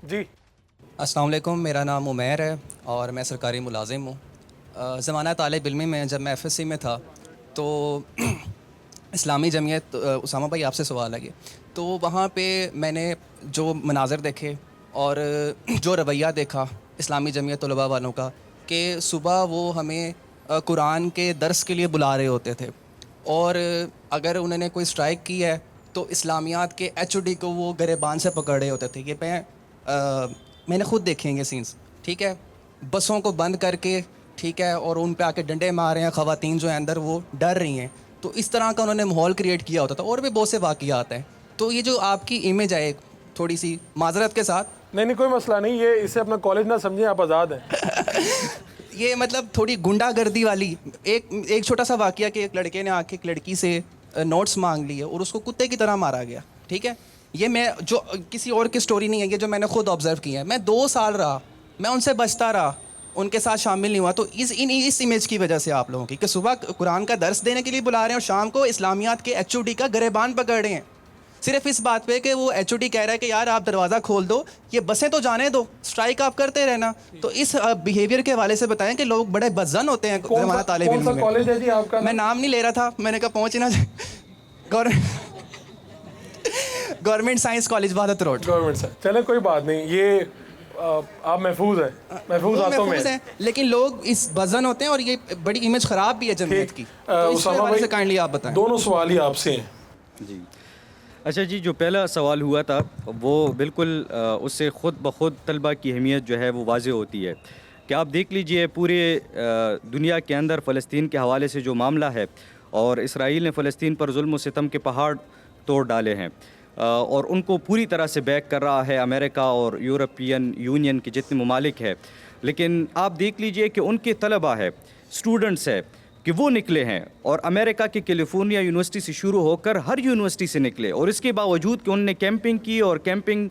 جی السلام علیکم، میرا نام عمیر ہے اور میں سرکاری ملازم ہوں۔ زمانہ طالب علمی میں جب میں ایف ایس سی میں تھا تو اسلامی جمعیت، اسامہ بھائی آپ سے سوال ہے یہ، تو وہاں پہ میں نے جو مناظر دیکھے اور جو رویہ دیکھا اسلامی جمعیت طلباء والوں کا، کہ صبح وہ ہمیں قرآن کے درس کے لیے بلا رہے ہوتے تھے، اور اگر انہوں نے کوئی اسٹرائک کی ہے تو اسلامیات کے ایچ او ڈی کو وہ گریبان سے پکڑ رہے ہوتے تھے۔ یہ میں نے خود دیکھیں گے سینس، ٹھیک ہے، بسوں کو بند کر کے، ٹھیک ہے، اور ان پہ آ کے ڈنڈے مار رہے ہیں، خواتین جو ہیں اندر وہ ڈر رہی ہیں، تو اس طرح کا انہوں نے ماحول کریٹ کیا ہوتا تھا، اور بھی بہت سے واقعات ہیں۔ تو یہ جو آپ کی امیج ہے، تھوڑی سی معذرت کے ساتھ، نہیں کوئی مسئلہ نہیں، یہ اسے اپنا کالج نہ سمجھیں، آپ آزاد ہیں۔ یہ مطلب تھوڑی گنڈا گردی والی ایک چھوٹا سا واقعہ کہ ایک لڑکے نے آ کے ایک لڑکی سے نوٹس مانگ لیے اور اس کو کتے کی طرح مارا گیا، ٹھیک ہے۔ یہ میں جو کسی اور کی سٹوری نہیں ہے، یہ جو میں نے خود آبزرو کی ہے۔ میں 2 سال رہا، میں ان سے بچتا رہا، ان کے ساتھ شامل نہیں ہوا۔ تو اس امیج کی وجہ سے آپ لوگوں کی، کہ صبح قرآن کا درس دینے کے لیے بلا رہے ہیں اور شام کو اسلامیات کے ایچ او ڈی کا گریبان پکڑ رہے ہیں، صرف اس بات پہ کہ وہ ایچ او ڈی کہہ رہا ہے کہ یار آپ دروازہ کھول دو، یہ بسیں تو جانے دو، اسٹرائک آپ کرتے رہنا۔ تو اس بیہیویئر کے حوالے سے بتائیں کہ لوگ بڑے بدظن ہوتے ہیں زمانہ طالب کون سا علمی میں۔ کالج ہے جی آپ کا؟ میں نام نہیں لے رہا تھا، میں نے کہا پہنچ نہ گورنمنٹ سائنس کالج وحدت روڈ۔ گورنمنٹ سے، چلیں کوئی بات نہیں، یہ آپ محفوظ ہیں، محفوظ ہاتھوں میں محفوظ ہیں، لیکن لوگ اس بدظن ہوتے ہیں اور یہ بڑی امیج خراب بھی ہے جمعیت کی۔ تو اس کے اسامہ حوالے سے بھائی کائنڈلی آپ بتائیں۔ دونوں سوال ہی آپ سے ہیں۔ جی اچھا جی، جو پہلا سوال ہوا تھا وہ بالکل اس سے خود بخود طلبہ کی اہمیت جو ہے وہ واضح ہوتی ہے کہ آپ دیکھ لیجئے پورے دنیا کے اندر فلسطین کے حوالے سے جو معاملہ ہے، اور اسرائیل نے فلسطین پر ظلم و ستم کے پہاڑ توڑ ڈالے ہیں، اور ان کو پوری طرح سے بیک کر رہا ہے امریکہ اور یورپین یونین کے جتنے ممالک ہیں۔ لیکن آپ دیکھ لیجئے کہ ان کے طلبہ ہے، اسٹوڈنٹس ہے، کہ وہ نکلے ہیں، اور امریکہ کے کیلیفورنیا یونیورسٹی سے شروع ہو کر ہر یونیورسٹی سے نکلے، اور اس کے باوجود کہ ان نے کیمپنگ کی، اور کیمپنگ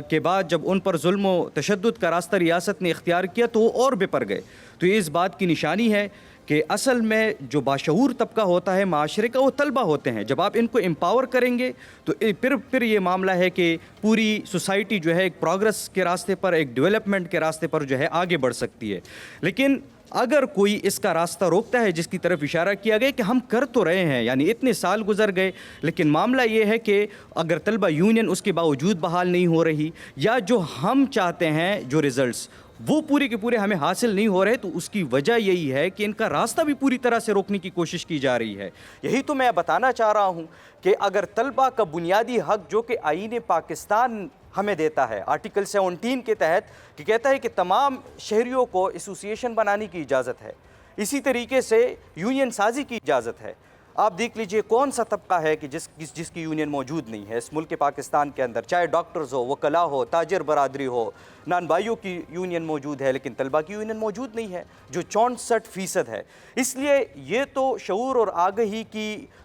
کے بعد جب ان پر ظلم و تشدد کا راستہ ریاست نے اختیار کیا تو وہ اور بپر گئے۔ تو یہ اس بات کی نشانی ہے کہ اصل میں جو باشعور طبقہ ہوتا ہے معاشرے کا، وہ طلبہ ہوتے ہیں۔ جب آپ ان کو امپاور کریں گے تو پھر یہ معاملہ ہے کہ پوری سوسائٹی جو ہے ایک پروگرس کے راستے پر، ایک ڈیولپمنٹ کے راستے پر جو ہے آگے بڑھ سکتی ہے۔ لیکن اگر کوئی اس کا راستہ روکتا ہے، جس کی طرف اشارہ کیا گیا کہ ہم کر تو رہے ہیں، یعنی اتنے سال گزر گئے، لیکن معاملہ یہ ہے کہ اگر طلبہ یونین اس کے باوجود بحال نہیں ہو رہی، یا جو ہم چاہتے ہیں جو ریزلٹس وہ پورے کے پورے ہمیں حاصل نہیں ہو رہے، تو اس کی وجہ یہی ہے کہ ان کا راستہ بھی پوری طرح سے روکنے کی کوشش کی جا رہی ہے۔ یہی تو میں بتانا چاہ رہا ہوں کہ اگر طلبہ کا بنیادی حق جو کہ آئین پاکستان ہمیں دیتا ہے آرٹیکل 17 کے تحت، کہ کہتا ہے کہ تمام شہریوں کو ایسوسییشن بنانے کی اجازت ہے، اسی طریقے سے یونین سازی کی اجازت ہے۔ آپ دیکھ لیجئے کون سا طبقہ ہے کہ جس کی یونین موجود نہیں ہے اس ملک پاکستان کے اندر، چاہے ڈاکٹرز ہو، وکلاء ہو، تاجر برادری ہو، نان بھائیوں کی یونین موجود ہے، لیکن طلبہ کی یونین موجود نہیں ہے، جو 64% ہے۔ اس لیے یہ تو شعور اور آگہی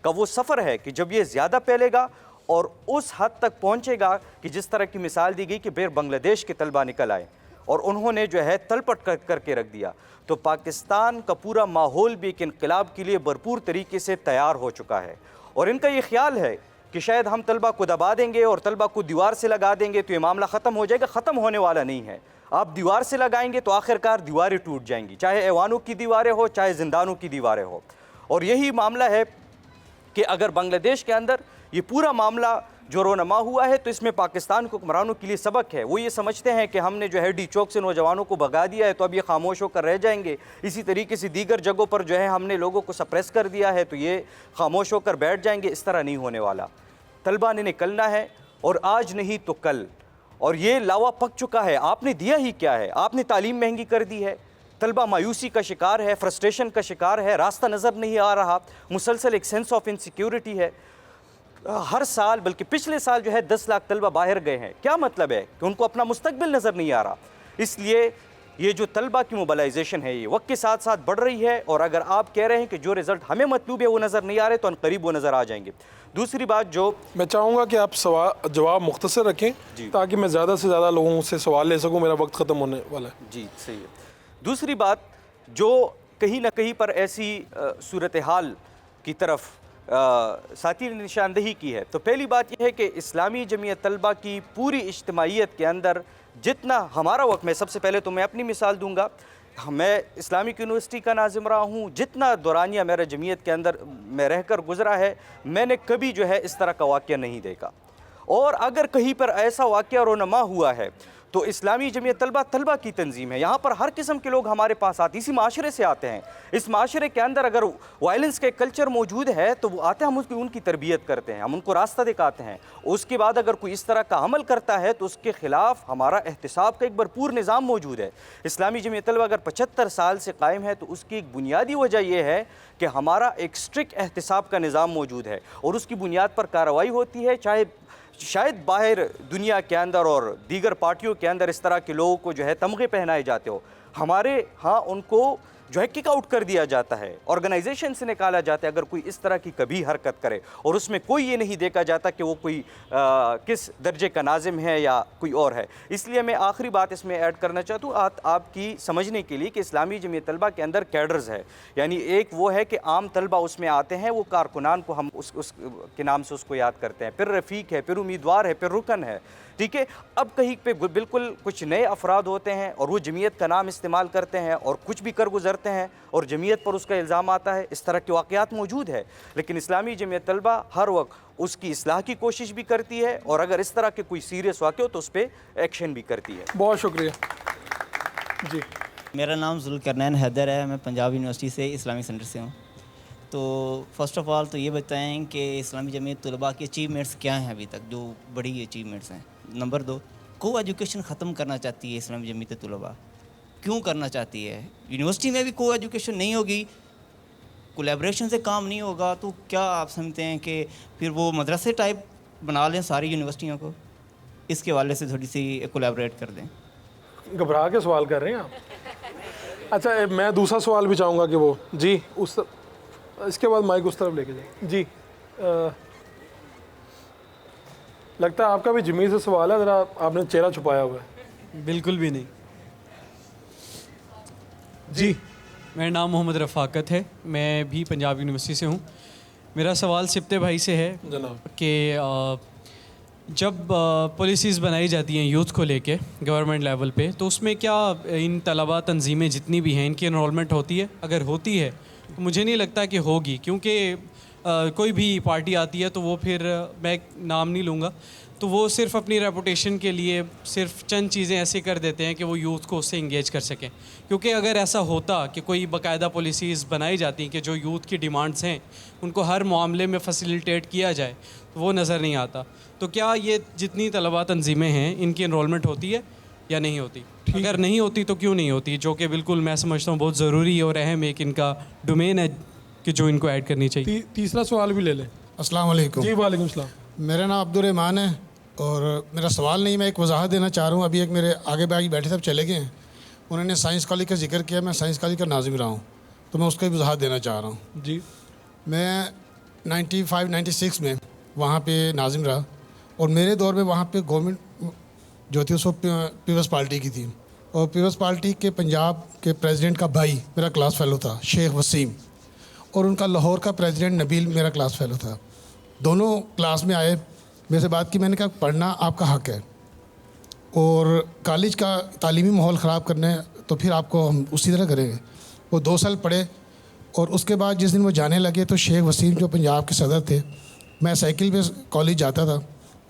کا وہ سفر ہے کہ جب یہ زیادہ پھیلے گا اور اس حد تک پہنچے گا کہ جس طرح کی مثال دی گئی کہ بنگلہ دیش کے طلبہ نکل آئے اور انہوں نے جو ہے تلپٹ کر کے رکھ دیا، تو پاکستان کا پورا ماحول بھی ایک انقلاب کے لیے بھرپور طریقے سے تیار ہو چکا ہے۔ اور ان کا یہ خیال ہے کہ شاید ہم طلبہ کو دبا دیں گے اور طلبہ کو دیوار سے لگا دیں گے تو یہ معاملہ ختم ہو جائے گا۔ ختم ہونے والا نہیں ہے۔ آپ دیوار سے لگائیں گے تو آخرکار دیواریں ٹوٹ جائیں گی، چاہے ایوانوں کی دیواریں ہو، چاہے زندانوں کی دیواریں ہو۔ اور یہی معاملہ ہے کہ اگر بنگلہ دیش کے اندر یہ پورا معاملہ جو رونما ہوا ہے تو اس میں پاکستان کے حکمرانوں کے لیے سبق ہے۔ وہ یہ سمجھتے ہیں کہ ہم نے جو ہے ڈی چوک سے نوجوانوں کو بھگا دیا ہے تو اب یہ خاموش ہو کر رہ جائیں گے، اسی طریقے سے دیگر جگہوں پر جو ہے ہم نے لوگوں کو سپریس کر دیا ہے تو یہ خاموش ہو کر بیٹھ جائیں گے۔ اس طرح نہیں ہونے والا۔ طلبہ نے نکلنا ہے، اور آج نہیں تو کل، اور یہ لاوا پک چکا ہے۔ آپ نے دیا ہی کیا ہے؟ آپ نے تعلیم مہنگی کر دی ہے، طلبہ مایوسی کا شکار ہے، فرسٹریشن کا شکار ہے، راستہ نظر نہیں آ رہا، مسلسل ایک سینس آف انسیکیورٹی ہے۔ ہر سال، بلکہ پچھلے سال جو ہے 10 لاکھ طلبہ باہر گئے ہیں۔ کیا مطلب ہے کہ ان کو اپنا مستقبل نظر نہیں آ رہا۔ اس لیے یہ جو طلبہ کی موبلائزیشن ہے یہ وقت کے ساتھ ساتھ بڑھ رہی ہے، اور اگر آپ کہہ رہے ہیں کہ جو رزلٹ ہمیں مطلوب ہے وہ نظر نہیں آ رہے تو ان قریب وہ نظر آ جائیں گے۔ دوسری بات جو میں چاہوں گا کہ آپ جواب مختصر رکھیں تاکہ میں زیادہ سے زیادہ لوگوں سے سوال لے سکوں، میرا وقت ختم ہونے والا ہے۔ جی صحیح ہے۔ دوسری بات جو کہیں نہ کہیں پر ایسی صورتحال کی طرف ساتھی نے نشاندہی کی ہے۔ تو پہلی بات یہ ہے کہ اسلامی جمعیت طلبہ کی پوری اجتماعیت کے اندر جتنا ہمارا وقت، میں سب سے پہلے تو میں اپنی مثال دوں گا، میں اسلامک یونیورسٹی کا ناظم رہا ہوں، جتنا دورانیہ میرا جمعیت کے اندر میں رہ کر گزرا ہے، میں نے کبھی جو ہے اس طرح کا واقعہ نہیں دیکھا۔ اور اگر کہیں پر ایسا واقعہ رونما ہوا ہے تو اسلامی جمعیت طلبہ کی تنظیم ہے۔ یہاں پر ہر قسم کے لوگ ہمارے پاس آتے ہیں، اسی معاشرے سے آتے ہیں۔ اس معاشرے کے اندر اگر وائلنس کے کلچر موجود ہے تو وہ آتے ہیں، ہم ان کی تربیت کرتے ہیں، ہم ان کو راستہ دکھاتے ہیں۔ اس کے بعد اگر کوئی اس طرح کا عمل کرتا ہے تو اس کے خلاف ہمارا احتساب کا ایک بھرپور نظام موجود ہے۔ اسلامی جمعیت طلبہ اگر 75 سال سے قائم ہے تو اس کی ایک بنیادی وجہ یہ ہے کہ ہمارا ایک اسٹرکٹ احتساب کا نظام موجود ہے، اور اس کی بنیاد پر کارروائی ہوتی ہے۔ چاہے شاید باہر دنیا کے اندر اور دیگر پارٹیوں کے اندر اس طرح کے لوگوں کو جو ہے تمغے پہنائے جاتے ہو، ہمارے ہاں ان کو جو ہے کک آؤٹ کر دیا جاتا ہے، آرگنائزیشن سے نکالا جاتا ہے اگر کوئی اس طرح کی کبھی حرکت کرے، اور اس میں کوئی یہ نہیں دیکھا جاتا کہ وہ کوئی کس درجے کا ناظم ہے یا کوئی اور ہے۔ اس لیے میں آخری بات اس میں ایڈ کرنا چاہتا ہوں آپ کی سمجھنے کے لیے کہ اسلامی جمعیت طلبہ کے اندر کیڈرز ہے، یعنی ایک وہ ہے کہ عام طلبہ اس میں آتے ہیں، وہ کارکنان کو ہم اس کے نام سے اس کو یاد کرتے ہیں، پھر رفیق ہے، پھر امیدوار ہے، پھر رکن ہے، ٹھیک ہے۔ اب کہیں پہ بالکل کچھ نئے افراد ہوتے ہیں اور وہ جمعیت کا نام استعمال کرتے ہیں اور کچھ بھی کر گزرتے ہیں اور جمعیت پر اس کا الزام آتا ہے، اس طرح کے واقعات موجود ہے۔ لیکن اسلامی جمعیت طلبہ ہر وقت اس کی اصلاح کی کوشش بھی کرتی ہے، اور اگر اس طرح کے کوئی سیریس واقع ہو تو اس پہ ایکشن بھی کرتی ہے۔ بہت شکریہ جی۔ میرا نام ذوالقرنین حیدر ہے، میں پنجاب یونیورسٹی سے اسلامک سینٹر سے ہوں۔ تو فرسٹ آف آل تو یہ بتائیں کہ اسلامی جمعیت طلباء کی اچیومنٹس کیا ہیں ابھی تک، جو بڑی اچیومنٹس ہیں۔ نمبر 2، کو ایجوکیشن ختم کرنا چاہتی ہے اسلامی جمعیت طلباء، کیوں کرنا چاہتی ہے؟ یونیورسٹی میں بھی کو ایجوکیشن نہیں ہوگی، کولیبریشن سے کام نہیں ہوگا، تو کیا آپ سمجھتے ہیں کہ پھر وہ مدرسے ٹائپ بنا لیں ساری یونیورسٹیوں کو؟ اس کے حوالے سے تھوڑی سی کولیبریٹ کر دیں۔ گھبرا کے سوال کر رہے ہیں آپ؟ اچھا میں دوسرا سوال بھی چاہوں گا کہ وہ جی اس کے بعد مائک اس طرف لے کے جائیں جی۔ لگتا ہے آپ کا بھی جمعیت سے سوال ہے، ذرا آپ نے چہرہ چھپایا ہوا ہے۔ بالکل بھی نہیں جی۔ میرا نام محمد رفاقت ہے، میں بھی پنجاب یونیورسٹی سے ہوں۔ میرا سوال سبتے بھائی سے ہے کہ جب پالیسیز بنائی جاتی ہیں یوتھ کو لے کے گورنمنٹ لیول پہ، تو اس میں کیا ان طلباء تنظیمیں جتنی بھی ہیں ان کی انرولمنٹ ہوتی ہے؟ اگر ہوتی ہے تو مجھے نہیں لگتا کہ ہوگی، کیونکہ کوئی بھی پارٹی آتی ہے تو وہ پھر میں نام نہیں لوں گا، تو وہ صرف اپنی ریپوٹیشن کے لیے صرف چند چیزیں ایسے کر دیتے ہیں کہ وہ یوتھ کو اس سے انگیج کر سکیں۔ کیونکہ اگر ایسا ہوتا کہ کوئی باقاعدہ پالیسیز بنائی جاتی ہیں کہ جو یوتھ کی ڈیمانڈز ہیں ان کو ہر معاملے میں فیسیلیٹیٹ کیا جائے، تو وہ نظر نہیں آتا۔ تو کیا یہ جتنی طلباء تنظیمیں ہیں ان کی انرولمنٹ ہوتی ہے یا نہیں ہوتی؟ اگر نہیں ہوتی تو کیوں نہیں ہوتی؟ جو کہ بالکل میں سمجھتا ہوں بہت ضروری اور اہم ایک ان کا ڈومین ہے کہ جو ان کو ایڈ کرنی چاہیے۔ تیسرا سوال بھی لے لیں۔ السلام علیکم جی وعلیکم السلام۔ میرا نام عبدالرحمان ہے، اور میرا سوال نہیں، میں ایک وضاحت دینا چاہ رہا ہوں۔ ابھی ایک میرے آگے بھائی بیٹھے تھے، اب چلے گئے ہیں، انہوں نے سائنس کالج کا ذکر کیا، میں سائنس کالج کا ناظم رہا ہوں، تو میں اس کا وضاحت دینا چاہ رہا ہوں۔ جی میں 95-96 میں وہاں پہ ناظم رہا، اور میرے دور میں وہاں پہ گورنمنٹ جو تھی اس وقت پیپلز پارٹی کی تھی، اور پیپلز پارٹی کے پنجاب کے پریزیڈنٹ کا بھائی میرا کلاس فیلو تھا، شیخ وسیم، اور ان کا لاہور کا پریزیڈنٹ نبیل میرا کلاس فیلو تھا۔ دونوں کلاس میں آئے، میرے سے بات کی، میں نے کہا پڑھنا آپ کا حق ہے، اور کالج کا تعلیمی ماحول خراب کرنا ہے تو پھر آپ کو ہم اسی طرح کریں گے۔ وہ 2 سال پڑھے، اور اس کے بعد جس دن وہ جانے لگے تو شیخ وسیم جو پنجاب کے صدر تھے، میں سائیکل پہ کالج جاتا تھا،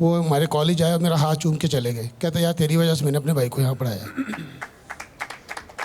وہ ہمارے کالج آیا اور میرا ہاتھ چوم کے چلے گئے، کہتا یار تیری وجہ سے میں نے اپنے بھائی کو یہاں پڑھایا۔